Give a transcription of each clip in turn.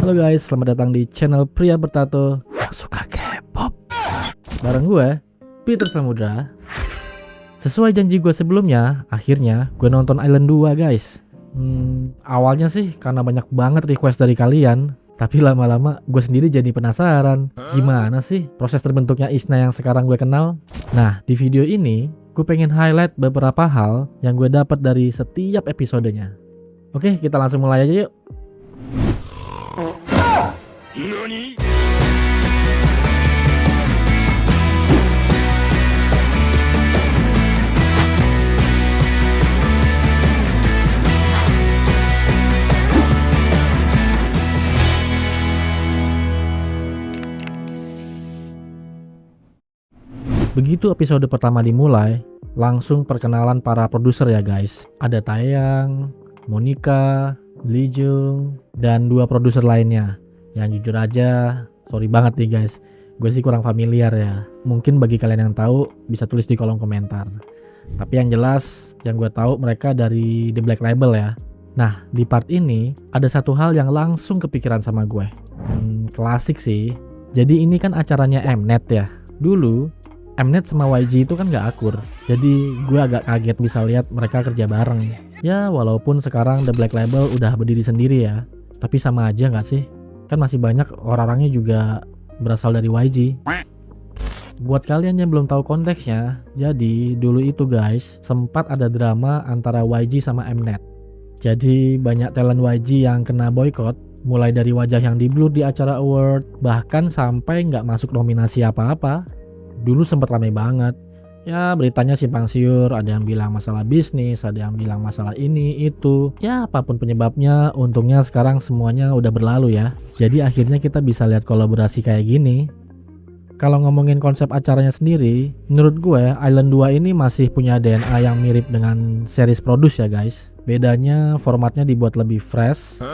Halo guys, selamat datang di channel Pria Bertato yang suka K-pop. Bareng gue, Peter Samudra. Sesuai janji gue sebelumnya, akhirnya gue nonton Island 2 guys. Awalnya sih karena banyak banget request dari kalian, tapi lama-lama gue sendiri jadi penasaran. Gimana sih proses terbentuknya Isna yang sekarang gue kenal? Nah, di video ini gue pengen highlight beberapa hal yang gue dapat dari setiap episodenya. Oke, kita langsung mulai aja yuk. Nani? Begitu episode pertama dimulai, langsung perkenalan para produser ya guys. Ada Taeyang, Monica, Lee Jung, dan 2 produser lainnya. Yang jujur aja, sorry banget nih guys, gue sih kurang familiar ya. Mungkin bagi kalian yang tahu bisa tulis di kolom komentar. Tapi yang jelas, yang gue tahu mereka dari The Black Label ya. Nah, di part ini ada satu hal yang langsung kepikiran sama gue. Klasik sih. Jadi ini kan acaranya Mnet ya. Dulu Mnet sama YG itu kan gak akur. Jadi gue agak kaget bisa lihat mereka kerja bareng. Ya walaupun sekarang The Black Label udah berdiri sendiri ya, tapi sama aja gak sih? Kan masih banyak orang-orangnya juga berasal dari YG. Buat kalian yang belum tahu konteksnya, jadi dulu itu guys sempat ada drama antara YG sama Mnet. Jadi banyak talent YG yang kena boykot, mulai dari wajah yang di-blur di acara award, bahkan sampai nggak masuk nominasi apa-apa. Dulu sempat ramai banget. Ya beritanya simpang siur, ada yang bilang masalah bisnis, ada yang bilang masalah ini, itu. Ya apapun penyebabnya, untungnya sekarang semuanya udah berlalu ya. Jadi akhirnya kita bisa lihat kolaborasi kayak gini. Kalau ngomongin konsep acaranya sendiri, menurut gue Island 2 ini masih punya DNA yang mirip dengan series Produce ya guys. Bedanya formatnya dibuat lebih fresh,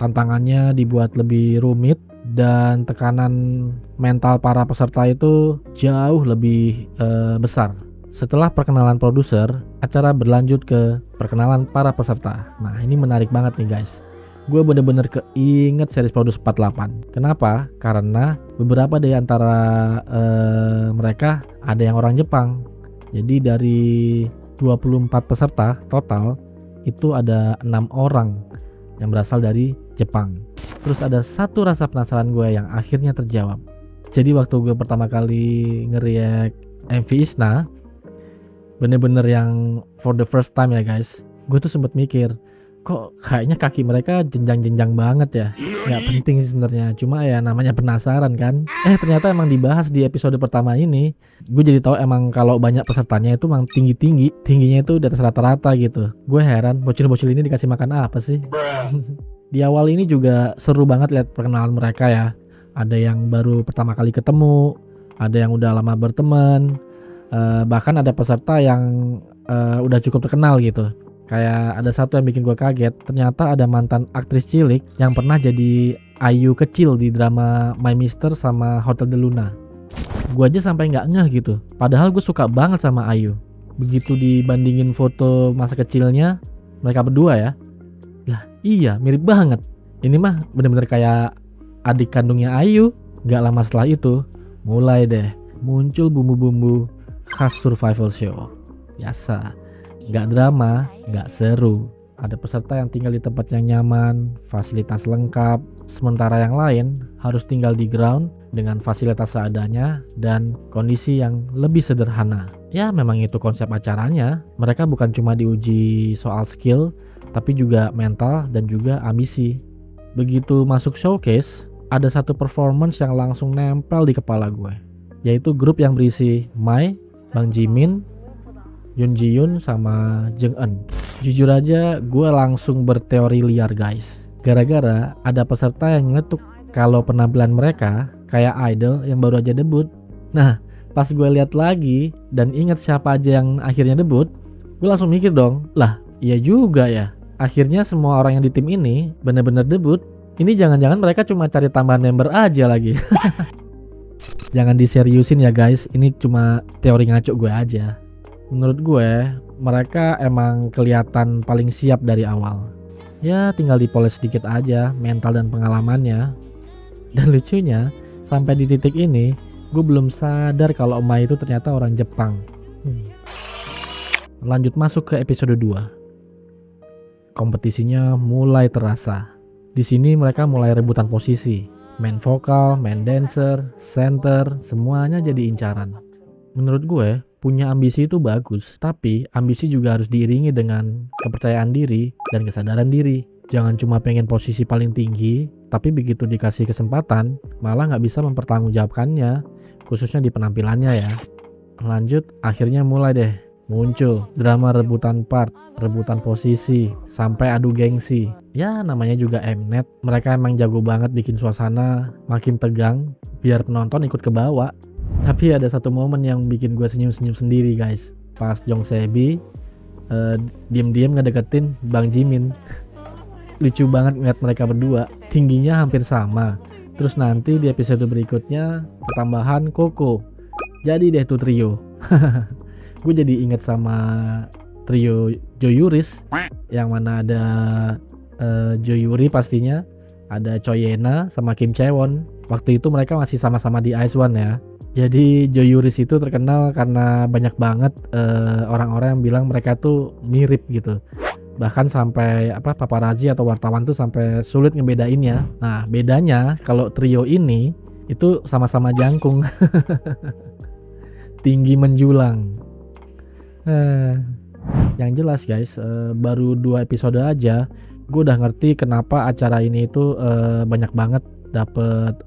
tantangannya dibuat lebih rumit, dan tekanan mental para peserta itu jauh lebih besar. Setelah perkenalan produser, acara berlanjut ke perkenalan para peserta. Nah ini menarik banget nih guys. Gue bener-bener keinget series Produce 48. Kenapa? Karena beberapa dari antara mereka ada yang orang Jepang. Jadi dari 24 peserta total itu ada 6 orang yang berasal dari Jepang. Terus ada satu rasa penasaran gue yang akhirnya terjawab. Jadi waktu gue pertama kali nge-react MV Isna, bener-bener yang for the first time ya guys, gue tuh sempet mikir, kok kayaknya kaki mereka jenjang-jenjang banget ya. Gak penting sih sebenarnya, cuma ya namanya penasaran kan. Ternyata emang dibahas di episode pertama ini. Gue jadi tahu emang kalau banyak pesertanya itu emang tinggi-tinggi, tingginya itu di atas rata-rata gitu. Gue heran bocil-bocil ini dikasih makan apa sih. Di awal ini juga seru banget lihat perkenalan mereka ya. Ada yang baru pertama kali ketemu, ada yang udah lama berteman, bahkan ada peserta yang udah cukup terkenal gitu. Kayak ada satu yang bikin gue kaget, ternyata ada mantan aktris cilik yang pernah jadi IU kecil di drama My Mister sama Hotel de Luna. Gue aja sampai nggak ngeh gitu, padahal gue suka banget sama IU. Begitu dibandingin foto masa kecilnya mereka berdua ya, lah iya mirip banget. Ini mah bener-bener kayak adik kandungnya IU. Gak lama setelah itu mulai deh muncul bumbu-bumbu khas survival show. Biasa, gak drama, gak seru. Ada peserta yang tinggal di tempat yang nyaman, fasilitas lengkap, sementara yang lain harus tinggal di ground dengan fasilitas seadanya dan kondisi yang lebih sederhana. Ya memang itu konsep acaranya. Mereka bukan cuma diuji soal skill, tapi juga mental dan juga ambisi. Begitu masuk showcase, ada satu performance yang langsung nempel di kepala gue, yaitu grup yang berisi Mai, Bang Jimin, Yoon Ji Yoon, sama Jung Eun. Jujur aja gue langsung berteori liar guys, gara-gara ada peserta yang nyeletuk kalau penampilan mereka kayak idol yang baru aja debut. Nah pas gue lihat lagi dan ingat siapa aja yang akhirnya debut, gue langsung mikir dong, lah iya juga ya, akhirnya semua orang yang di tim ini bener-bener debut. Ini jangan-jangan mereka cuma cari tambahan member aja lagi. Jangan diseriusin ya guys, ini cuma teori ngaco gue aja. Menurut gue mereka emang kelihatan paling siap dari awal. Ya tinggal dipoles sedikit aja mental dan pengalamannya. Dan lucunya, sampai di titik ini gue belum sadar kalau Mai itu ternyata orang Jepang. Lanjut masuk ke episode 2. Kompetisinya mulai terasa. Di sini mereka mulai rebutan posisi. Main vokal, main dancer, center, semuanya jadi incaran. Menurut gue, punya ambisi itu bagus, tapi ambisi juga harus diiringi dengan kepercayaan diri dan kesadaran diri. Jangan cuma pengen posisi paling tinggi, tapi begitu dikasih kesempatan, malah nggak bisa mempertanggungjawabkannya, khususnya di penampilannya ya. Lanjut, akhirnya mulai deh muncul drama rebutan part, rebutan posisi, sampai adu gengsi. Ya namanya juga Mnet, mereka emang jago banget bikin suasana makin tegang biar penonton ikut ke bawah. Tapi ada satu momen yang bikin gue senyum-senyum sendiri guys, pas Jong Sebi diem-diem ngedeketin Bang Jimin. Lucu banget ngeliat mereka berdua, tingginya hampir sama. Terus nanti di episode berikutnya ketambahan Koko, jadi deh tuh trio. Gue jadi inget sama trio Joyuris, yang mana ada Joyuri pastinya, ada Choyena sama Kim Chaewon. Waktu itu mereka masih sama-sama di Ice One ya. Jadi Joyuris itu terkenal karena banyak banget orang-orang yang bilang mereka tuh mirip gitu. Bahkan sampai paparazzi atau wartawan tuh sampai sulit ngebedainnya. Nah bedanya kalau trio ini itu sama-sama jangkung. Tinggi menjulang. Yang jelas guys, baru 2 episode aja gue udah ngerti kenapa acara ini itu banyak banget dapet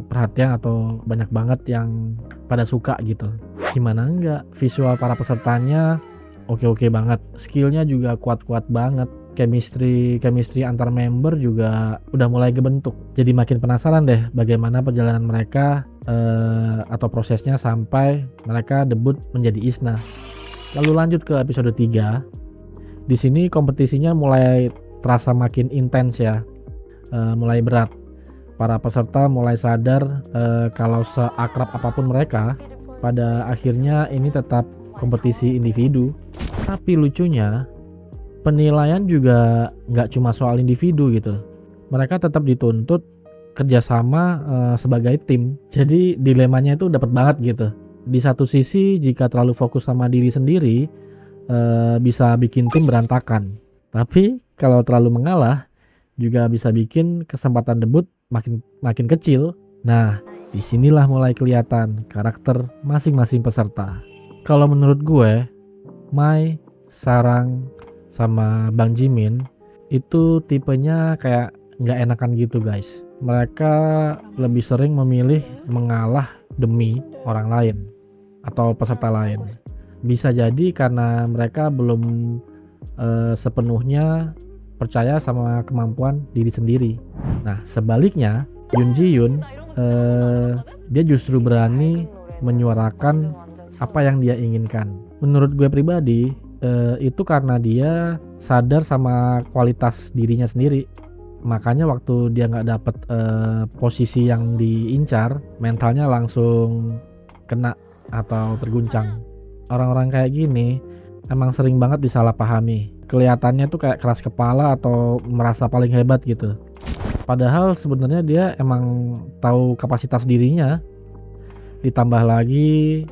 perhatian atau banyak banget yang pada suka gitu. Gimana enggak, visual para pesertanya oke banget, skillnya juga kuat banget, chemistry antar member juga udah mulai kebentuk. Jadi makin penasaran deh bagaimana perjalanan mereka atau prosesnya sampai mereka debut menjadi ISNA. Lalu lanjut ke episode 3. Di sini kompetisinya mulai terasa makin intens ya, mulai berat. Para peserta mulai sadar kalau seakrab apapun mereka, pada akhirnya ini tetap kompetisi individu. Tapi lucunya, penilaian juga nggak cuma soal individu gitu. Mereka tetap dituntut kerjasama sebagai tim. Jadi dilemanya itu dapat banget gitu. Di satu sisi jika terlalu fokus sama diri sendiri bisa bikin tim berantakan. Tapi kalau terlalu mengalah juga bisa bikin kesempatan debut makin kecil. Nah, disinilah mulai kelihatan karakter masing-masing peserta. Kalau menurut gue, Mai, Sarang, sama Bang Jimin itu tipenya kayak nggak enakan gitu guys. Mereka lebih sering memilih mengalah demi orang lain atau peserta lain. Bisa jadi karena mereka belum sepenuhnya percaya sama kemampuan diri sendiri. Nah sebaliknya Yoon Ji Yoon dia justru berani menyuarakan apa yang dia inginkan. Menurut gue pribadi itu karena dia sadar sama kualitas dirinya sendiri. Makanya waktu dia nggak dapet posisi yang diincar, mentalnya langsung kena atau terguncang. Orang-orang kayak gini emang sering banget disalahpahami. Kelihatannya tuh kayak keras kepala atau merasa paling hebat gitu. Padahal sebenarnya dia emang tahu kapasitas dirinya. Ditambah lagi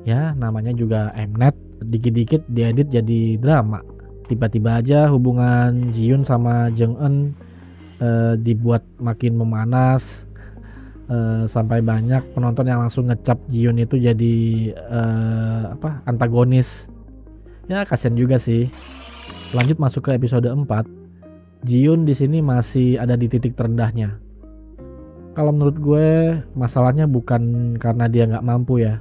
ya namanya juga Mnet, dikit-dikit diedit jadi drama. Tiba-tiba aja hubungan Jiyoon sama Jung Eun dibuat makin memanas. Sampai banyak penonton yang langsung ngecap Jiyoon itu jadi antagonis. Ya kasian juga sih. Lanjut masuk ke episode 4. Jiyoon di sini masih ada di titik terendahnya. Kalau menurut gue masalahnya bukan karena dia nggak mampu ya.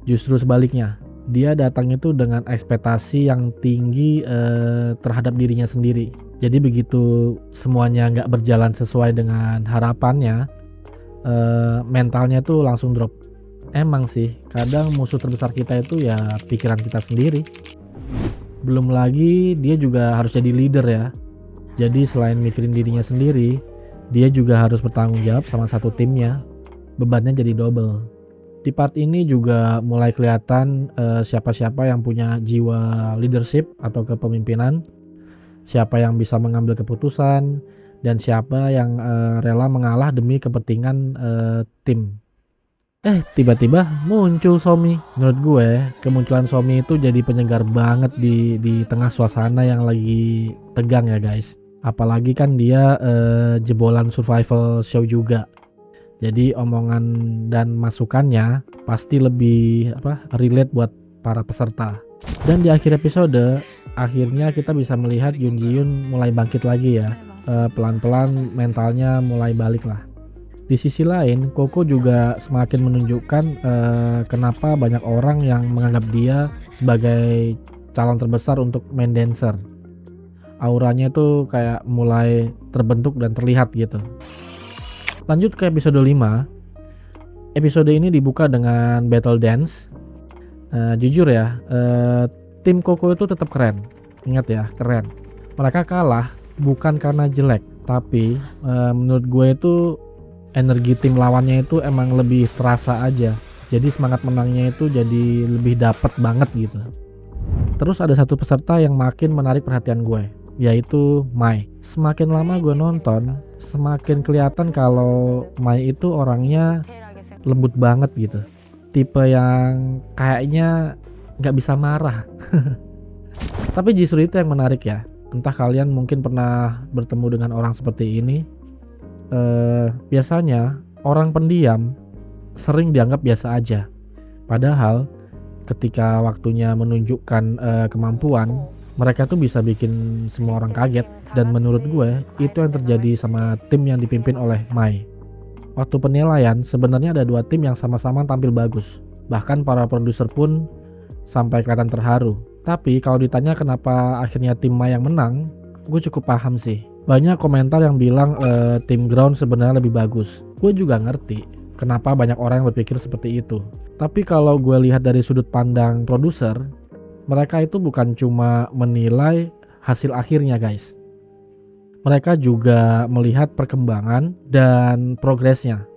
Justru sebaliknya. Dia datang itu dengan ekspektasi yang tinggi terhadap dirinya sendiri. Jadi begitu semuanya nggak berjalan sesuai dengan harapannya, mentalnya tuh langsung drop. Emang sih kadang musuh terbesar kita itu ya pikiran kita sendiri. Belum lagi dia juga harus jadi leader ya. Jadi selain mikirin dirinya sendiri, dia juga harus bertanggung jawab sama satu timnya. Bebannya jadi double. Di part ini juga mulai kelihatan siapa-siapa yang punya jiwa leadership atau kepemimpinan. siapa yang bisa mengambil keputusan, dan siapa yang rela mengalah demi kepentingan tim. Tiba-tiba muncul Somi. Menurut gue, kemunculan Somi itu jadi penyegar banget di tengah suasana yang lagi tegang ya guys. Apalagi kan dia jebolan survival show juga. Jadi omongan dan masukannya pasti lebih relate buat para peserta. Dan di akhir episode, akhirnya kita bisa melihat Yoon Ji Yoon mulai bangkit lagi ya. Pelan-pelan mentalnya mulai balik lah. Di sisi lain, Koko juga semakin menunjukkan kenapa banyak orang yang menganggap dia sebagai calon terbesar untuk main dancer. Auranya tuh kayak mulai terbentuk dan terlihat gitu. Lanjut ke episode 5. Episode ini dibuka dengan battle dance. Jujur ya, tim Koko itu tetap keren. Ingat ya, keren. Mereka kalah bukan karena jelek, tapi menurut gue itu energi tim lawannya itu emang lebih terasa aja. Jadi semangat menangnya itu jadi lebih dapet banget gitu. Terus ada satu peserta yang makin menarik perhatian gue, yaitu Mai. Semakin lama gue nonton, semakin kelihatan kalau Mai itu orangnya lembut banget gitu. Tipe yang kayaknya gak bisa marah. Tapi justru itu yang menarik ya. Entah kalian mungkin pernah bertemu dengan orang seperti ini. Biasanya orang pendiam sering dianggap biasa aja. Padahal ketika waktunya menunjukkan kemampuan, mereka tuh bisa bikin semua orang kaget. Dan menurut gue itu yang terjadi sama tim yang dipimpin oleh Mai. Waktu penilaian sebenarnya ada dua tim yang sama-sama tampil bagus. Bahkan para produser pun sampai kelihatan terharu. Tapi kalau ditanya kenapa akhirnya tim Mai yang menang, gue cukup paham sih. Banyak komentar yang bilang tim Ground sebenarnya lebih bagus. Gue juga ngerti kenapa banyak orang yang berpikir seperti itu. Tapi kalau gue lihat dari sudut pandang produser, mereka itu bukan cuma menilai hasil akhirnya guys. Mereka juga melihat perkembangan dan progresnya.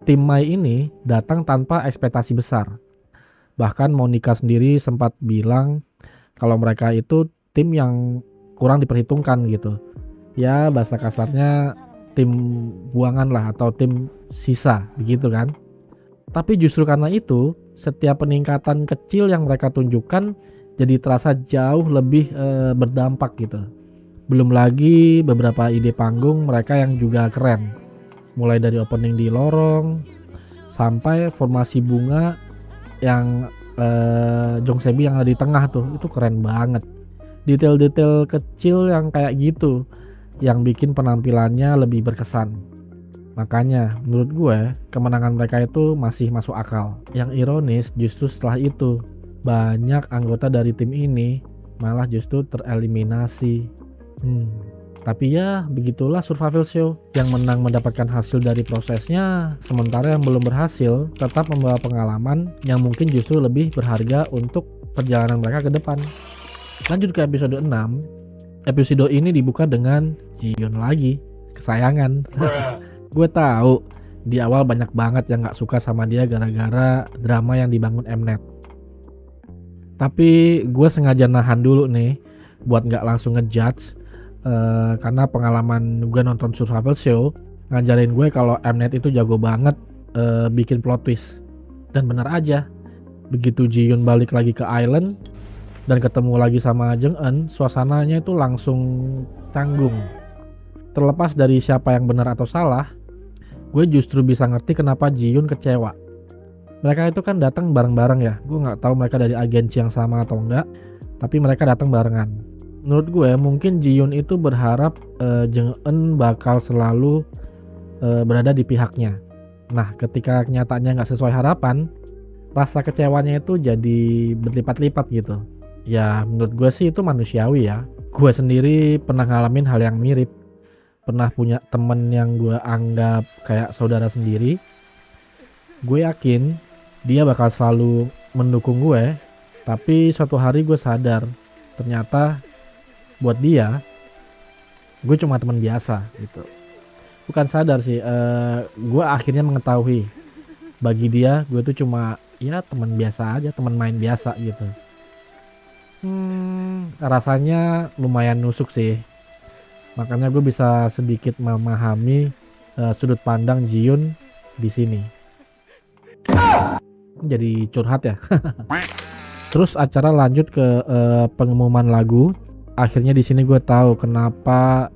Tim Mai ini datang tanpa ekspektasi besar. Bahkan Monica sendiri sempat bilang kalau mereka itu tim yang kurang diperhitungkan gitu. Ya bahasa kasarnya tim buangan lah atau tim sisa begitu kan. Tapi justru karena itu setiap peningkatan kecil yang mereka tunjukkan jadi terasa jauh lebih berdampak gitu. Belum lagi beberapa ide panggung mereka yang juga keren. Mulai dari opening di lorong sampai formasi bunga yang Jongsebi yang ada di tengah tuh, itu keren banget. Detail-detail kecil yang kayak gitu yang bikin penampilannya lebih berkesan. Makanya menurut gue kemenangan mereka itu masih masuk akal. Yang ironis justru setelah itu banyak anggota dari tim ini malah justru tereliminasi. Tapi ya begitulah survival show. Yang menang mendapatkan hasil dari prosesnya, sementara yang belum berhasil tetap membawa pengalaman yang mungkin justru lebih berharga untuk perjalanan mereka ke depan. Lanjut ke episode 6. Episode ini dibuka dengan Ji Yoon lagi, kesayangan. Gue tahu di awal banyak banget yang gak suka sama dia gara-gara drama yang dibangun Mnet. Tapi gue sengaja nahan dulu nih buat gak langsung ngejudge, karena pengalaman gue nonton survival show ngajarin gue kalau Mnet itu jago banget bikin plot twist. Dan benar aja, begitu Ji Yoon balik lagi ke island dan ketemu lagi sama Jung Eun, suasananya itu langsung canggung. Terlepas dari siapa yang benar atau salah, gue justru bisa ngerti kenapa Ji Yoon kecewa. Mereka itu kan datang bareng-bareng ya. Gue nggak tahu mereka dari agensi yang sama atau enggak, tapi mereka datang barengan. Menurut gue mungkin Ji Yoon itu berharap Jung Eun bakal selalu berada di pihaknya. Nah ketika kenyataannya nggak sesuai harapan, rasa kecewanya itu jadi berlipat-lipat gitu. Ya menurut gue sih itu manusiawi ya. Gue sendiri pernah ngalamin hal yang mirip. Pernah punya temen yang gue anggap kayak saudara sendiri. Gue yakin dia bakal selalu mendukung gue. Tapi suatu hari gue sadar ternyata buat dia gue cuma teman biasa gitu. Bukan sadar sih, gue akhirnya mengetahui bagi dia gue tuh cuma ya teman biasa aja, teman main biasa gitu. Rasanya lumayan nusuk sih. Makanya gue bisa sedikit memahami sudut pandang Jiun di sini. Jadi curhat ya. Terus acara lanjut ke pengumuman lagu. Akhirnya di sini gue tahu kenapa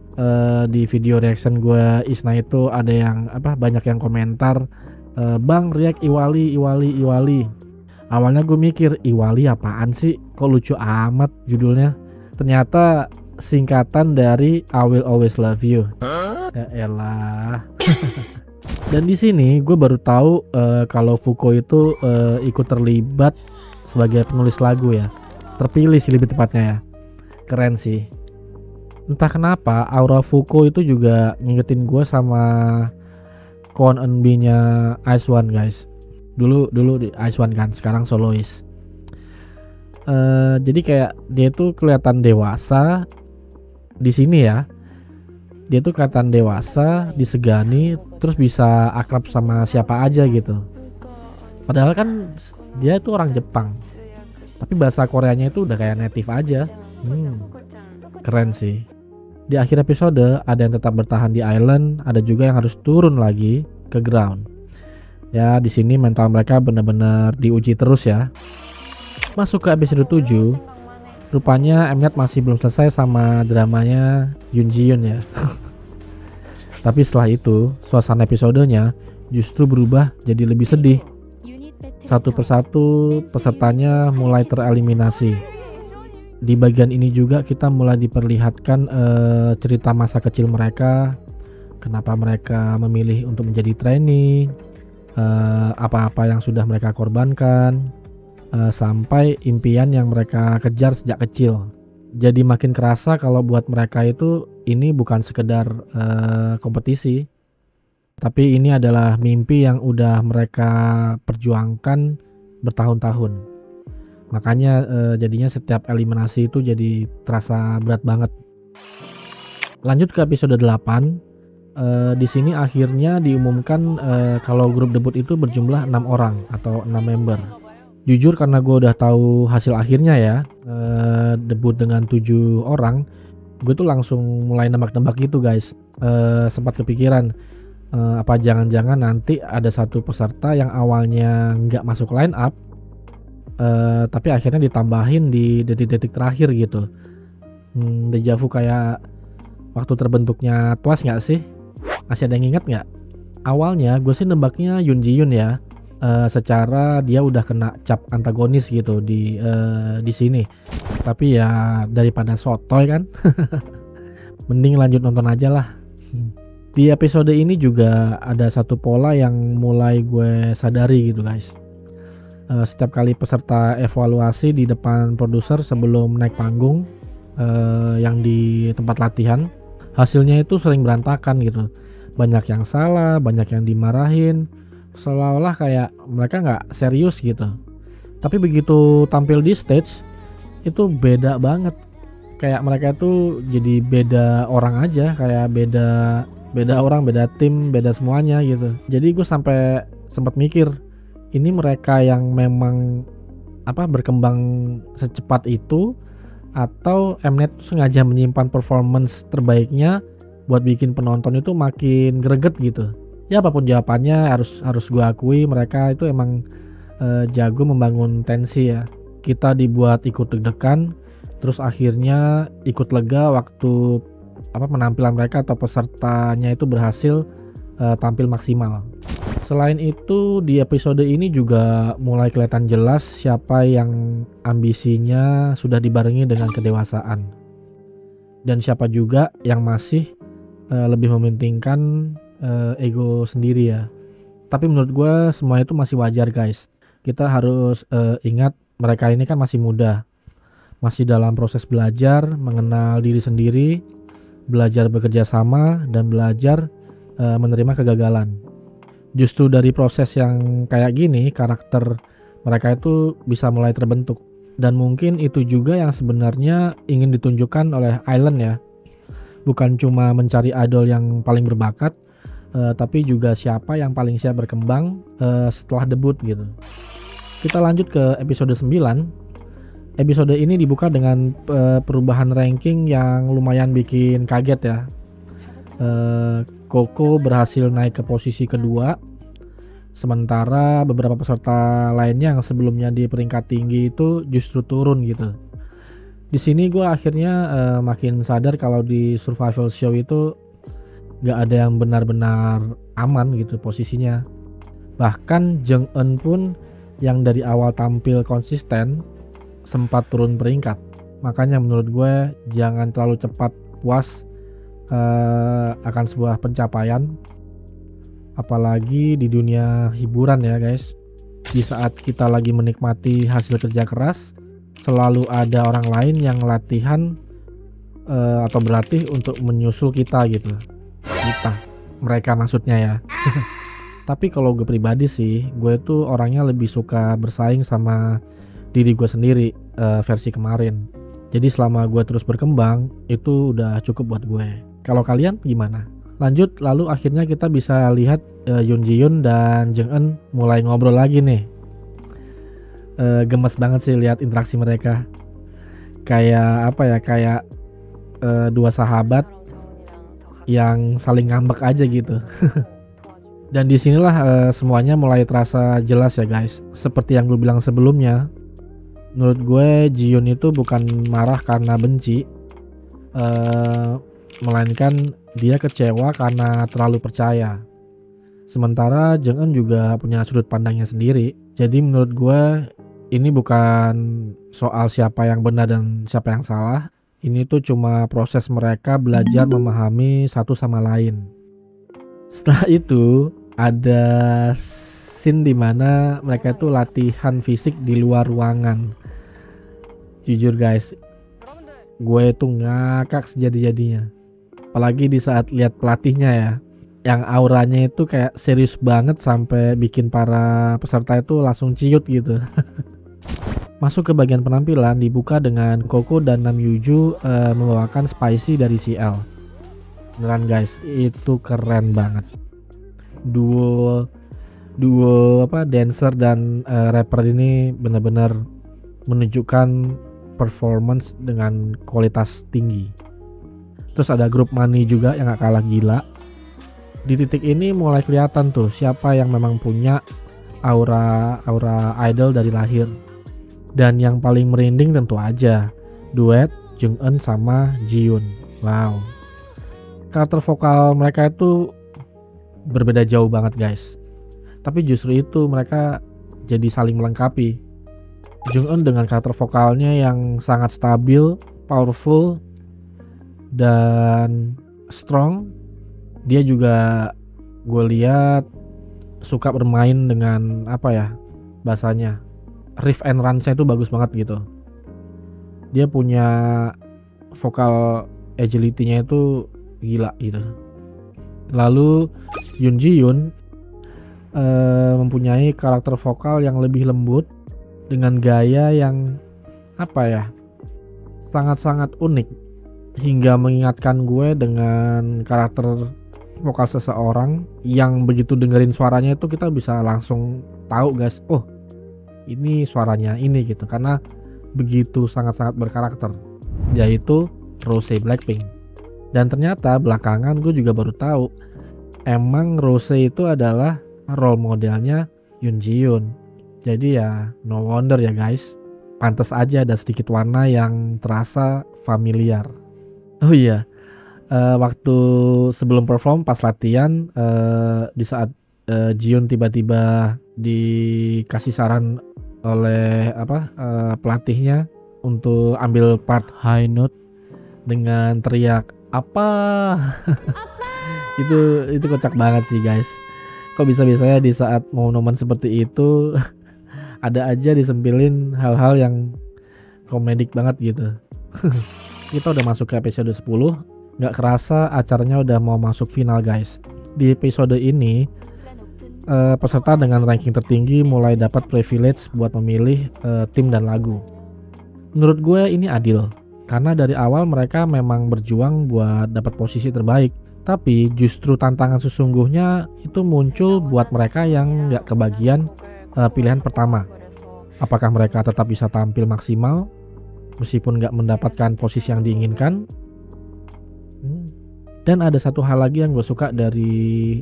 di video reaction gue Isna itu ada yang banyak yang komentar, Bang react Iwali Iwali Iwali. Awalnya gue mikir Iwali apaan sih? Kok lucu amat judulnya? Ternyata singkatan dari I Will Always Love You. Ya elah. Dan di sini gue baru tahu kalau Fuko itu ikut terlibat sebagai penulis lagu ya. Terpilih sih lebih tepatnya ya. Keren sih. Entah kenapa aura Fuko itu juga ngingetin gue sama Kwon Eunbi-nya IZ*ONE guys. Dulu di IZ*ONE kan, sekarang solois. Jadi kayak dia tuh kelihatan dewasa di sini ya. Dia tuh kelihatan dewasa, disegani, terus bisa akrab sama siapa aja gitu. Padahal kan dia tuh orang Jepang, tapi bahasa Koreanya itu udah kayak native aja. Keren sih. Di akhir episode ada yang tetap bertahan di island, ada juga yang harus turun lagi ke ground. Ya di sini mental mereka benar-benar diuji terus ya. Masuk ke episode 7, rupanya Mnet masih belum selesai sama dramanya Yoon Ji Yoon ya. Tapi setelah itu, suasana episodenya justru berubah jadi lebih sedih. Satu persatu pesertanya mulai tereliminasi. Di bagian ini juga kita mulai diperlihatkan cerita masa kecil mereka, kenapa mereka memilih untuk menjadi trainee, apa-apa yang sudah mereka korbankan, sampai impian yang mereka kejar sejak kecil. Jadi makin kerasa kalau buat mereka itu ini bukan sekedar kompetisi, tapi ini adalah mimpi yang udah mereka perjuangkan bertahun-tahun. Makanya jadinya setiap eliminasi itu jadi terasa berat banget. Lanjut ke episode 8. Di sini akhirnya diumumkan kalau grup debut itu berjumlah 6 orang atau 6 member. Jujur karena gue udah tahu hasil akhirnya ya, debut dengan 7 orang, gue tuh langsung mulai nebak-nebak gitu guys. Sempat kepikiran apa jangan-jangan nanti ada satu peserta yang awalnya nggak masuk line up, tapi akhirnya ditambahin di detik-detik terakhir gitu. Deja vu kayak waktu terbentuknya Twice nggak sih? Masih ada yang ingat nggak? Awalnya gue sih nebaknya Yoon Ji Yoon ya. Secara dia udah kena cap antagonis gitu di sini. Tapi ya daripada sotoy kan, mending lanjut nonton aja lah. Di episode ini juga ada satu pola yang mulai gue sadari gitu guys. Setiap kali peserta evaluasi di depan produser sebelum naik panggung, yang di tempat latihan, hasilnya itu sering berantakan gitu. Banyak yang salah, banyak yang dimarahin, seolah-olah kayak mereka nggak serius gitu. Tapi begitu tampil di stage itu beda banget. Kayak mereka tuh jadi beda orang aja, kayak beda orang, beda tim, beda semuanya gitu. Jadi gue sampai sempat mikir, ini mereka yang memang berkembang secepat itu, atau Mnet sengaja menyimpan performance terbaiknya buat bikin penonton itu makin greget gitu. Ya apapun jawabannya harus gue akui mereka itu emang jago membangun tensi ya. Kita dibuat ikut deg-degan, terus akhirnya ikut lega waktu penampilan mereka atau pesertanya itu berhasil tampil maksimal. Selain itu di episode ini juga mulai kelihatan jelas siapa yang ambisinya sudah dibarengi dengan kedewasaan, dan siapa juga yang masih lebih mementingkan ego sendiri ya. Tapi menurut gue semua itu masih wajar guys. Kita harus ingat mereka ini kan masih muda, masih dalam proses belajar mengenal diri sendiri, belajar bekerja sama, dan belajar menerima kegagalan. Justru dari proses yang kayak gini karakter mereka itu bisa mulai terbentuk, dan mungkin itu juga yang sebenarnya ingin ditunjukkan oleh Island ya. Bukan cuma mencari idol yang paling berbakat, tapi juga siapa yang paling siap berkembang setelah debut gitu. Kita lanjut ke episode 9. Episode ini dibuka dengan perubahan ranking yang lumayan bikin kaget ya. Koko berhasil naik ke posisi kedua, sementara beberapa peserta lainnya yang sebelumnya di peringkat tinggi itu justru turun gitu. Di sini gue akhirnya makin sadar kalau di survival show itu gak ada yang benar-benar aman gitu posisinya. Bahkan Jung Eun pun yang dari awal tampil konsisten sempat turun peringkat. Makanya menurut gue jangan terlalu cepat puas akan sebuah pencapaian, apalagi di dunia hiburan ya guys. Di saat kita lagi menikmati hasil kerja keras, selalu ada orang lain yang latihan atau berlatih untuk menyusul kita gitu. Mereka maksudnya ya. Tapi kalau gue pribadi sih, gue tuh orangnya lebih suka bersaing sama diri gue sendiri versi kemarin. Jadi selama gue terus berkembang, itu udah cukup buat gue. Kalau kalian gimana? Lanjut, lalu akhirnya kita bisa lihat Yoon Ji Yoon dan Jung Eun mulai ngobrol lagi nih. Gemes banget sih lihat interaksi mereka. Kayak apa ya? Kayak dua sahabat yang saling ngambek aja gitu. Dan disinilah semuanya mulai terasa jelas ya guys. Seperti yang gue bilang sebelumnya, menurut gue Ji Yoon itu bukan marah karena benci, melainkan dia kecewa karena terlalu percaya. Sementara Jung Eun juga punya sudut pandangnya sendiri. Jadi menurut gue ini bukan soal siapa yang benar dan siapa yang salah. Ini tuh cuma proses mereka belajar memahami satu sama lain. Setelah itu ada scene dimana mereka itu latihan fisik di luar ruangan. Jujur guys, gue tuh ngakak sejadi-jadinya. Apalagi di saat lihat pelatihnya ya, yang auranya itu kayak serius banget sampai bikin para peserta itu langsung ciut gitu. Masuk ke bagian penampilan, dibuka dengan Koko dan Nam Yuju membawakan Spicy dari CL. Beneran guys, itu keren banget. Duo dancer dan rapper ini benar-benar menunjukkan performance dengan kualitas tinggi. Terus ada grup Money juga yang gak kalah gila. Di titik ini mulai kelihatan tuh siapa yang memang punya aura idol dari lahir. Dan yang paling merinding tentu aja duet Jung Eun sama Ji Yoon. Wow, karakter vokal mereka itu berbeda jauh banget guys. Tapi justru itu mereka jadi saling melengkapi. Jung Eun dengan karakter vokalnya yang sangat stabil, powerful, dan strong. Dia juga gue lihat suka bermain dengan apa ya bahasanya, riff and runs-nya itu bagus banget gitu. Dia punya vokal agility-nya itu gila gitu. Lalu Yoon Ji Yoon mempunyai karakter vokal yang lebih lembut dengan gaya yang apa ya, sangat-sangat unik hingga mengingatkan gue dengan karakter vokal seseorang yang begitu dengerin suaranya itu kita bisa langsung tahu guys, oh ini suaranya ini gitu, karena begitu sangat-sangat berkarakter, yaitu Rose Blackpink. Dan ternyata belakangan gue juga baru tahu emang Rose itu adalah role modelnya Yoon Ji Yoon. Jadi ya no wonder ya guys, pantas aja ada sedikit warna yang terasa familiar. Oh iya, waktu sebelum perform pas latihan, di saat Ji Yoon tiba-tiba dikasih saran oleh pelatihnya untuk ambil part high note dengan teriak apa itu kocak banget sih guys. Kok bisa-bisanya di saat momen seperti itu ada aja disempilin hal-hal yang komedik banget gitu. Kita udah masuk ke episode 10. Gak kerasa acaranya udah mau masuk final guys. Di episode ini peserta dengan ranking tertinggi mulai dapat privilege buat memilih tim dan lagu. Menurut gue ini adil, karena dari awal mereka memang berjuang buat dapat posisi terbaik. Tapi justru tantangan sesungguhnya itu muncul buat mereka yang gak kebagian pilihan pertama. Apakah mereka tetap bisa tampil maksimal meskipun nggak mendapatkan posisi yang diinginkan. Dan ada satu hal lagi yang gue suka dari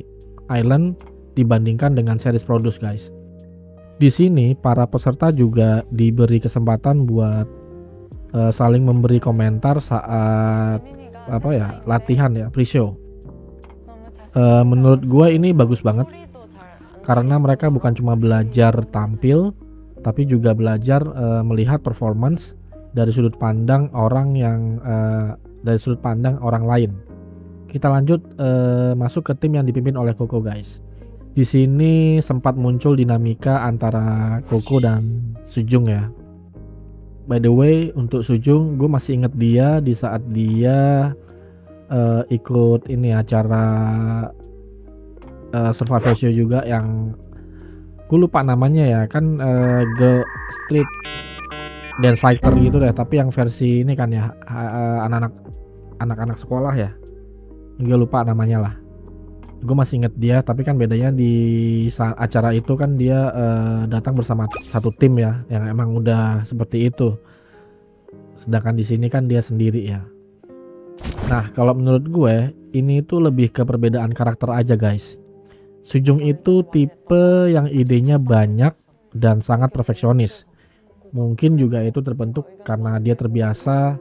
Island dibandingkan dengan series Produce guys. Di sini para peserta juga diberi kesempatan buat saling memberi komentar saat latihan ya, pre-show. Menurut gue ini bagus banget karena mereka bukan cuma belajar tampil, tapi juga belajar melihat performance dari sudut pandang orang lain. Kita lanjut masuk ke tim yang dipimpin oleh Coco guys. Di sini sempat muncul dinamika antara Coco dan Sujung ya. By the way, untuk Sujung gue masih inget dia di saat dia ikut ini acara Survivor Show juga yang gue lupa namanya ya, kan Girl Street Dance Fighter gitu deh, tapi yang versi ini kan ya anak-anak sekolah ya, gue lupa namanya lah. Gue masih inget dia, tapi kan bedanya di saat acara itu kan dia datang bersama satu tim ya, yang emang udah seperti itu. Sedangkan di sini kan dia sendiri ya. Nah, kalau menurut gue ini tuh lebih ke perbedaan karakter aja guys. Sujung itu tipe yang idenya banyak dan sangat perfeksionis. Mungkin juga itu terbentuk karena dia terbiasa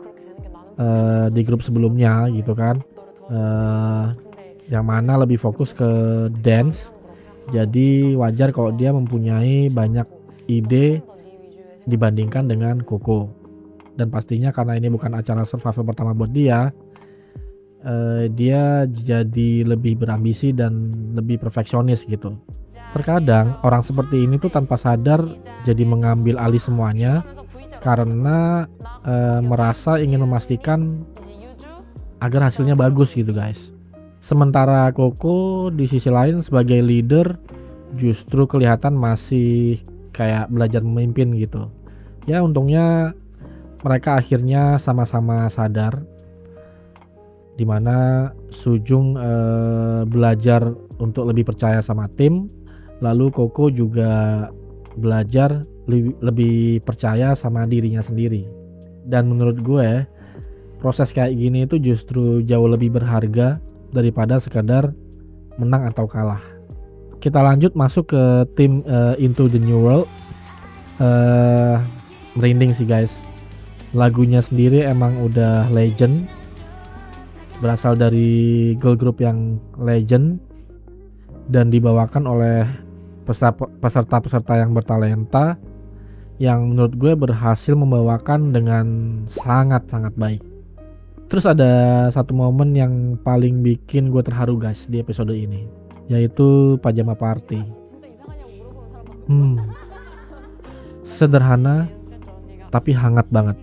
di grup sebelumnya gitu kan. Yang mana lebih fokus ke dance, jadi wajar kalau dia mempunyai banyak ide dibandingkan dengan Coco. Dan pastinya karena ini bukan acara survival pertama buat dia, dia jadi lebih berambisi dan lebih perfeksionis gitu. Terkadang orang seperti ini tuh tanpa sadar jadi mengambil alih semuanya karena merasa ingin memastikan agar hasilnya bagus gitu guys. Sementara Coco di sisi lain sebagai leader justru kelihatan masih kayak belajar memimpin gitu. Ya untungnya mereka akhirnya sama-sama sadar, dimana Sujung belajar untuk lebih percaya sama tim, lalu Coco juga belajar lebih percaya sama dirinya sendiri. Dan menurut gue proses kayak gini itu justru jauh lebih berharga daripada sekadar menang atau kalah. Kita lanjut masuk ke tim Into the New World. Merinding sih guys. Lagunya sendiri emang udah legend, berasal dari girl group yang legend dan dibawakan oleh peserta-peserta yang bertalenta yang menurut gue berhasil membawakan dengan sangat-sangat baik. Terus ada satu momen yang paling bikin gue terharu guys di episode ini, yaitu pajama party. Sederhana tapi hangat banget.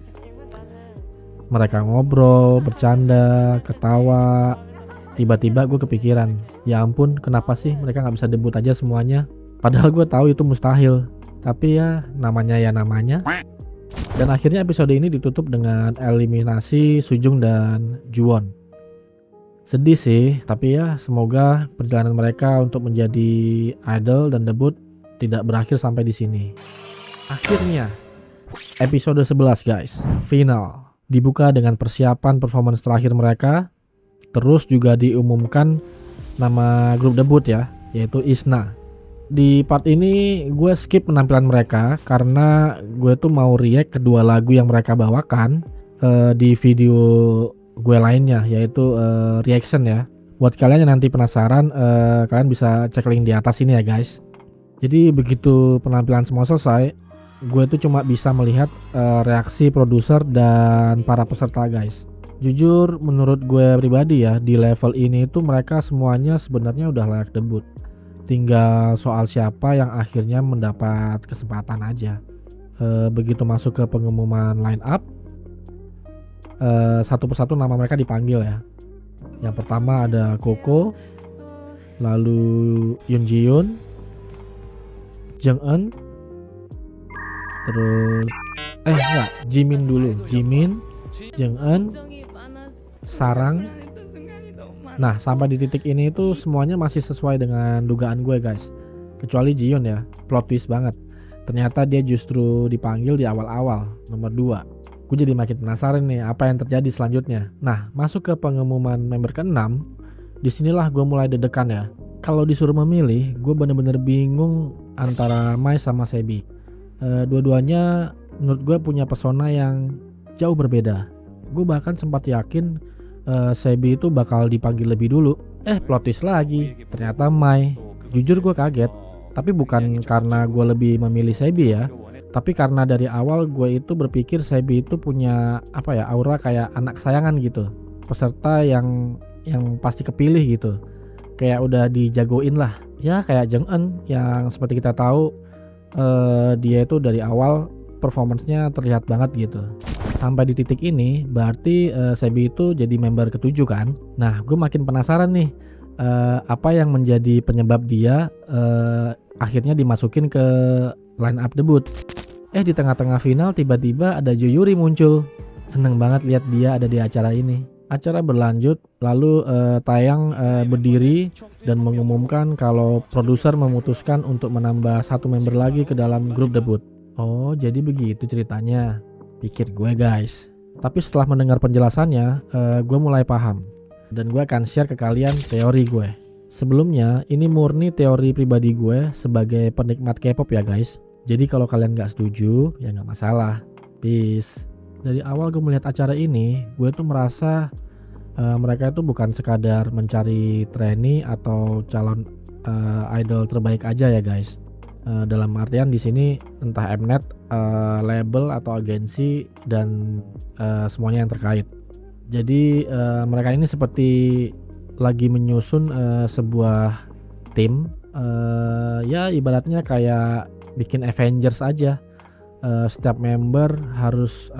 Mereka ngobrol, bercanda, ketawa. Tiba-tiba gue kepikiran, ya ampun kenapa sih mereka gak bisa debut aja semuanya. Padahal gue tahu itu mustahil, tapi ya namanya. Dan akhirnya episode ini ditutup dengan eliminasi Sujung dan Juwon. Sedih sih, tapi ya semoga perjalanan mereka untuk menjadi idol dan debut tidak berakhir sampai di sini. Akhirnya episode 11 guys, final, dibuka dengan persiapan performance terakhir mereka. Terus juga diumumkan nama grup debut ya, yaitu Isna. Di part ini gue skip penampilan mereka karena gue tuh mau react kedua lagu yang mereka bawakan di video gue lainnya, yaitu reaction ya. Buat kalian yang nanti penasaran, kalian bisa cek link di atas ini ya guys. Jadi begitu penampilan semua selesai, gue tuh cuma bisa melihat reaksi produser dan para peserta guys. Jujur menurut gue pribadi ya, di level ini tuh mereka semuanya sebenarnya udah layak debut. Tinggal soal siapa yang akhirnya mendapat kesempatan aja. Begitu masuk ke pengumuman line up, satu persatu nama mereka dipanggil ya. Yang pertama ada Coco, lalu Yoon Ji Yoon, Jung Eun, terus Jimin dulu, Jimin, Jung Eun, Sarang. Nah sampai di titik ini tuh semuanya masih sesuai dengan dugaan gue guys, kecuali Jiyoon ya, plot twist banget. Ternyata dia justru dipanggil di awal-awal, nomor 2. Gue jadi makin penasaran nih apa yang terjadi selanjutnya. Nah, masuk ke pengumuman member ke-6, disinilah gue mulai deg-degan ya. Kalau disuruh memilih, gue bener-bener bingung antara Mai sama Sebi. Dua-duanya menurut gue punya pesona yang jauh berbeda. Gue bahkan sempat yakin Sebi itu bakal dipanggil lebih dulu. Plot twist lagi, ternyata Mai. Jujur gue kaget, tapi bukan karena gue lebih memilih Sebi ya, tapi karena dari awal gue itu berpikir Sebi itu punya aura kayak anak kesayangan gitu, peserta yang pasti kepilih gitu, kayak udah dijagoin lah ya, kayak Jung Eun yang seperti kita tahu dia itu dari awal performance-nya terlihat banget gitu. Sampai di titik ini berarti Sebi itu jadi member ke-7 kan. Nah, gue makin penasaran nih, apa yang menjadi penyebab dia akhirnya dimasukin ke line up debut. Di tengah-tengah final tiba-tiba ada Jo Yuri muncul. Seneng banget lihat dia ada di acara ini. Acara berlanjut, lalu Taeyang berdiri dan mengumumkan kalau produser memutuskan untuk menambah satu member lagi ke dalam grup debut. Oh, jadi begitu ceritanya, pikir gue guys. Tapi setelah mendengar penjelasannya, gue mulai paham. Dan gue akan share ke kalian teori gue. Sebelumnya, ini murni teori pribadi gue sebagai penikmat K-pop ya guys. Jadi kalau kalian gak setuju, ya gak masalah. Peace. Dari awal gue melihat acara ini, gue tuh merasa mereka itu bukan sekadar mencari trainee atau calon idol terbaik aja ya guys. Dalam artian di sini entah Mnet, label atau agensi dan semuanya yang terkait. Jadi mereka ini seperti lagi menyusun sebuah tim, ya ibaratnya kayak bikin Avengers aja. Setiap member harus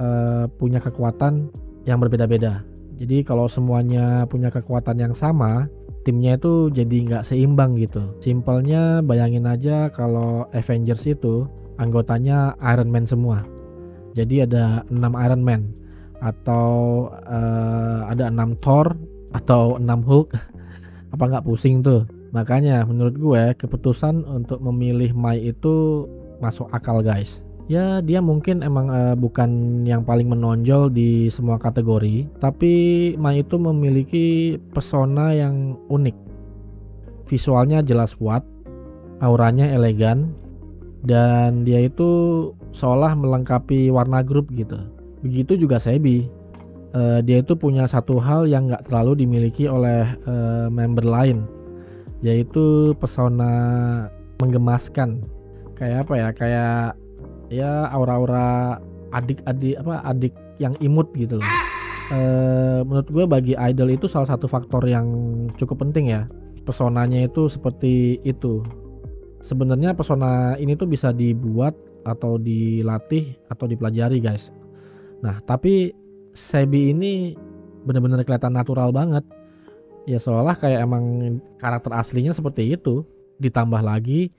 punya kekuatan yang berbeda-beda. Jadi kalau semuanya punya kekuatan yang sama, timnya itu jadi nggak seimbang gitu. Simpelnya bayangin aja kalau Avengers itu anggotanya Iron Man semua. Jadi ada 6 Iron Man, atau ada 6 Thor atau 6 Hulk. Apa nggak pusing tuh? Makanya menurut gue keputusan untuk memilih Mai itu masuk akal guys. Ya dia mungkin emang bukan yang paling menonjol di semua kategori, tapi Mai itu memiliki pesona yang unik. Visualnya jelas kuat, auranya elegan, dan dia itu seolah melengkapi warna grup gitu. Begitu juga Sebi. Dia itu punya satu hal yang gak terlalu dimiliki oleh member lain, yaitu pesona menggemaskan. Kayak kayak ya aura-aura adik yang imut gitu loh. Menurut gue bagi idol itu salah satu faktor yang cukup penting ya. Pesonanya itu seperti itu. Sebenarnya pesona ini tuh bisa dibuat atau dilatih atau dipelajari guys. Nah tapi Sebi ini benar-benar kelihatan natural banget. Ya seolah kayak emang karakter aslinya seperti itu. Ditambah lagi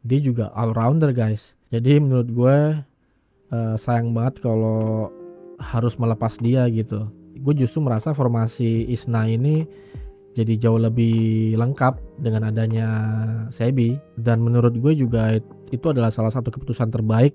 dia juga all rounder guys. Jadi menurut gue sayang banget kalau harus melepas dia gitu. Gue justru merasa formasi Isna ini jadi jauh lebih lengkap dengan adanya Sebi. Dan menurut gue juga itu adalah salah satu keputusan terbaik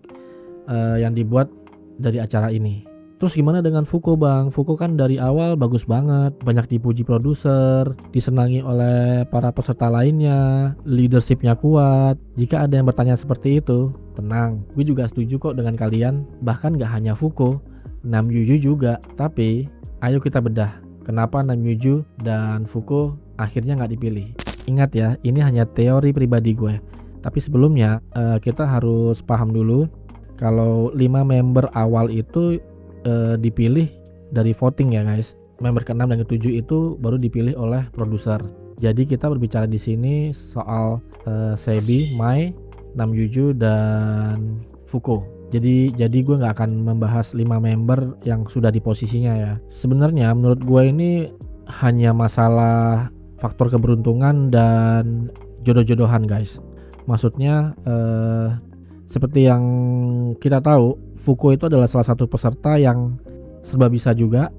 yang dibuat dari acara ini. Terus gimana dengan Fuko bang? Fuko kan dari awal bagus banget, banyak dipuji produser, disenangi oleh para peserta lainnya, leadershipnya kuat. Jika ada yang bertanya seperti itu, tenang, gue juga setuju kok dengan kalian. Bahkan gak hanya Fuko, Namyuju juga. Tapi ayo kita bedah, kenapa Namyuju dan Fuko akhirnya gak dipilih. Ingat ya, ini hanya teori pribadi gue. Tapi sebelumnya kita harus paham dulu kalau 5 member awal itu dipilih dari voting ya guys. Member ke-6 dan ke-7 itu baru dipilih oleh produser. Jadi kita berbicara di sini soal Sebi, Mai, Namyuju dan Fuko. Jadi gue nggak akan membahas 5 member yang sudah di posisinya ya. Sebenarnya menurut gue ini hanya masalah faktor keberuntungan dan jodoh-jodohan guys. Maksudnya seperti yang kita tahu, Fuko itu adalah salah satu peserta yang serba bisa juga,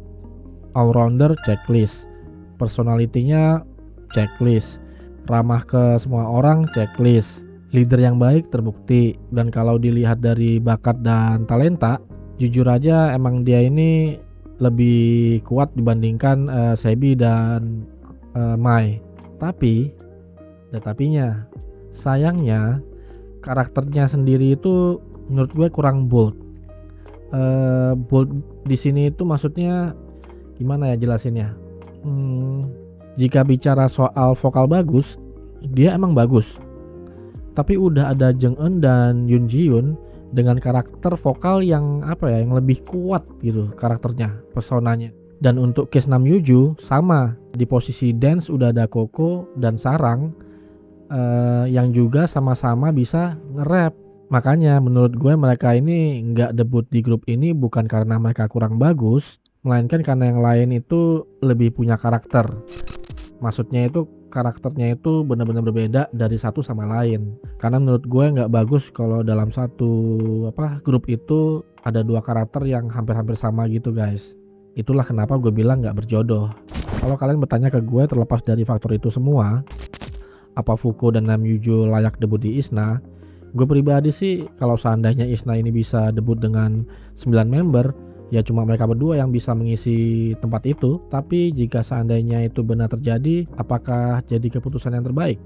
all rounder checklist, personalitinya checklist, ramah ke semua orang checklist, leader yang baik terbukti. Dan kalau dilihat dari bakat dan talenta, Jujur aja emang dia ini lebih kuat dibandingkan Sebi dan Mai. Tapi ada tapinya. Sayangnya karakternya sendiri itu menurut gue kurang bold. Bold di sini itu maksudnya gimana ya jelasinnya? Jika bicara soal vokal bagus, dia emang bagus. Tapi udah ada Jung Eun dan Yoon Ji Yoon dengan karakter vokal yang apa ya, yang lebih kuat gitu karakternya, pesonanya. Dan untuk Case Nam Yuju sama, di posisi dance udah ada Koko dan Sarang yang juga sama-sama bisa nge-rap. Makanya menurut gue mereka ini nggak debut di grup ini bukan karena mereka kurang bagus, melainkan karena yang lain itu lebih punya karakter. Maksudnya itu karakternya itu benar-benar berbeda dari satu sama lain. Karena menurut gue nggak bagus kalau dalam satu grup itu ada dua karakter yang hampir-hampir sama gitu guys. Itulah kenapa gue bilang nggak berjodoh. Kalau kalian bertanya ke gue terlepas dari faktor itu semua, apa Fuko dan Nam Yujo layak debut di ISNA? Gue pribadi sih kalau seandainya ISNA ini bisa debut dengan 9 member, ya cuma mereka berdua yang bisa mengisi tempat itu. Tapi jika seandainya itu benar terjadi, apakah jadi keputusan yang terbaik?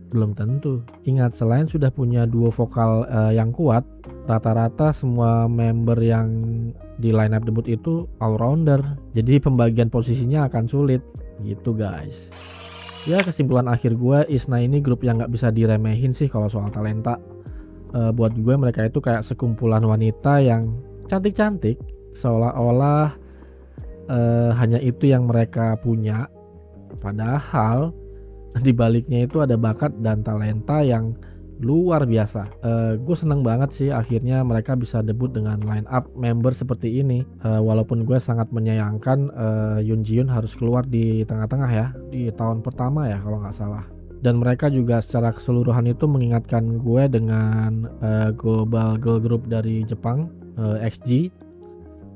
Belum tentu. Ingat, selain sudah punya duo vokal yang kuat, rata-rata semua member yang di line up debut itu all rounder. Jadi pembagian posisinya akan sulit gitu guys. Ya kesimpulan akhir gue, ISNA ini grup yang gak bisa diremehin sih kalau soal talenta. Buat gue mereka itu kayak sekumpulan wanita yang cantik-cantik, seolah-olah hanya itu yang mereka punya. Padahal di baliknya itu ada bakat dan talenta yang luar biasa. Gue seneng banget sih akhirnya mereka bisa debut dengan line up member seperti ini. Walaupun gue sangat menyayangkan Yoon Ji Yoon harus keluar di tengah-tengah ya, di tahun pertama ya kalau nggak salah. Dan mereka juga secara keseluruhan itu mengingatkan gue dengan global girl group dari Jepang, XG.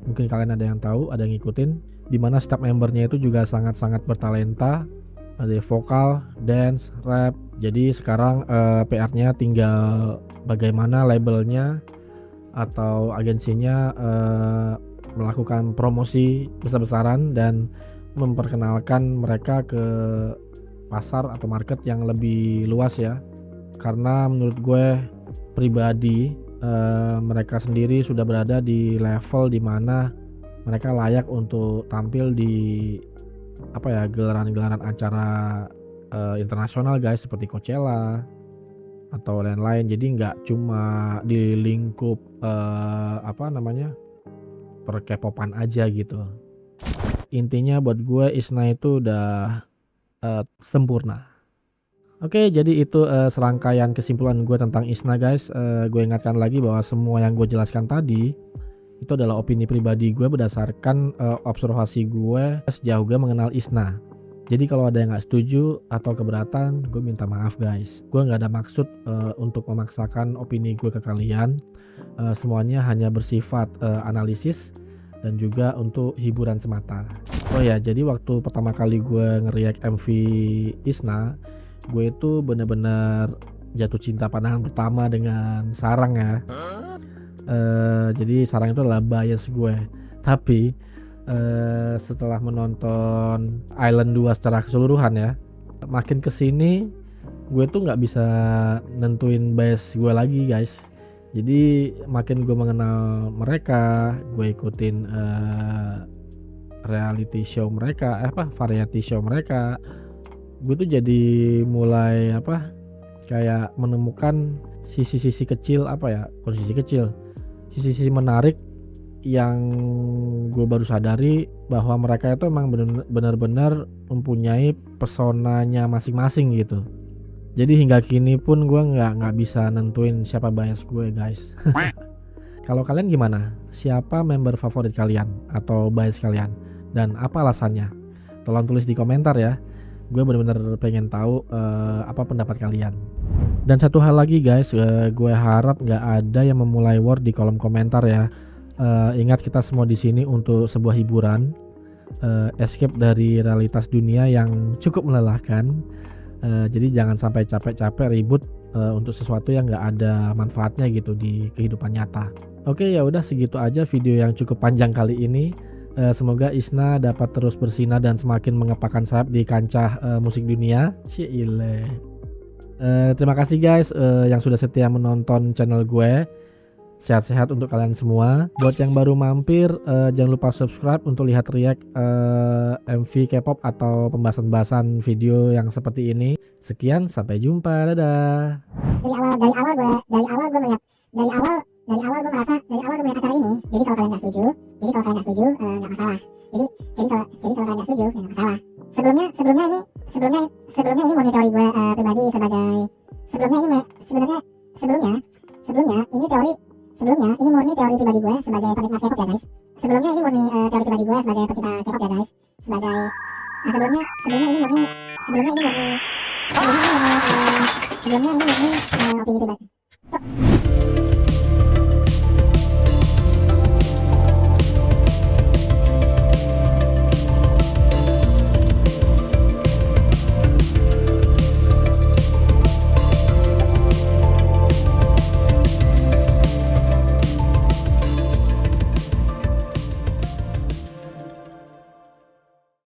Mungkin kalian ada yang tahu, ada yang ngikutin. Dimana setiap membernya itu juga sangat-sangat bertalenta. Ada vokal, dance, rap. Jadi sekarang PR-nya tinggal bagaimana labelnya atau agensinya melakukan promosi besar-besaran dan memperkenalkan mereka ke pasar atau market yang lebih luas ya. Karena menurut gue pribadi mereka sendiri sudah berada di level dimana mereka layak untuk tampil di gelaran-gelaran acara internasional guys, seperti Coachella atau lain-lain. Jadi nggak cuma di lingkup per K-popan aja gitu. Intinya buat gue ISNA itu udah sempurna. Oke, jadi itu serangkaian kesimpulan gue tentang ISNA guys. Gue ingatkan lagi bahwa semua yang gue jelaskan tadi itu adalah opini pribadi gue berdasarkan observasi gue sejauh gue mengenal ISNA. Jadi kalau ada yang gak setuju atau keberatan, gue minta maaf guys. Gue gak ada maksud untuk memaksakan opini gue ke kalian. Semuanya hanya bersifat analisis dan juga untuk hiburan semata. Oh ya, jadi waktu pertama kali gue nge-react MV ISNA, gue itu bener-bener jatuh cinta pandangan pertama dengan Sarang ya. Jadi Sarang itu adalah bias gue. Tapi setelah menonton Island 2 secara keseluruhan ya, makin kesini gue tuh nggak bisa nentuin bias gue lagi guys. Jadi makin gue mengenal mereka, gue ikutin reality show mereka, variety show mereka, gue tuh jadi mulai kayak menemukan sisi-sisi kecil sisi-sisi menarik yang gue baru sadari bahwa mereka itu emang benar-benar mempunyai pesonanya masing-masing gitu. Jadi hingga kini pun gue nggak bisa nentuin siapa bias gue guys. Kalau kalian gimana? Siapa member favorit kalian atau bias kalian? Dan apa alasannya? Tolong tulis di komentar ya. Gue benar-benar pengen tahu apa pendapat kalian. Dan satu hal lagi guys, gue harap nggak ada yang memulai war di kolom komentar ya. Ingat kita semua di sini untuk sebuah hiburan, escape dari realitas dunia yang cukup melelahkan. Jadi jangan sampai capek-capek ribut untuk sesuatu yang nggak ada manfaatnya gitu di kehidupan nyata. Oke, ya udah segitu aja video yang cukup panjang kali ini. Semoga Isna dapat terus bersinar dan semakin mengepakkan sayap di kancah musik dunia. Cile. Terima kasih guys yang sudah setia menonton channel gue. Sehat-sehat untuk kalian semua. Buat yang baru mampir, jangan lupa subscribe untuk lihat react MV K-pop atau pembahasan-pembahasan video yang seperti ini. Sekian, sampai jumpa, dadah. Dari awal gue melihat gue merasa acara ini. Jadi kalau kalian nggak setuju, nggak masalah. Jadi kalau kalian nggak setuju, ya nggak masalah. Sebelumnya ini murni teori gue pribadi sebagai sebelumnya ini murni teori pribadi gue sebagai penikmat K-pop ya guys. Sebelumnya ini murni teori pribadi gue sebagai pecinta K-pop ya guys. Sebelumnya ini murni opini pribadi.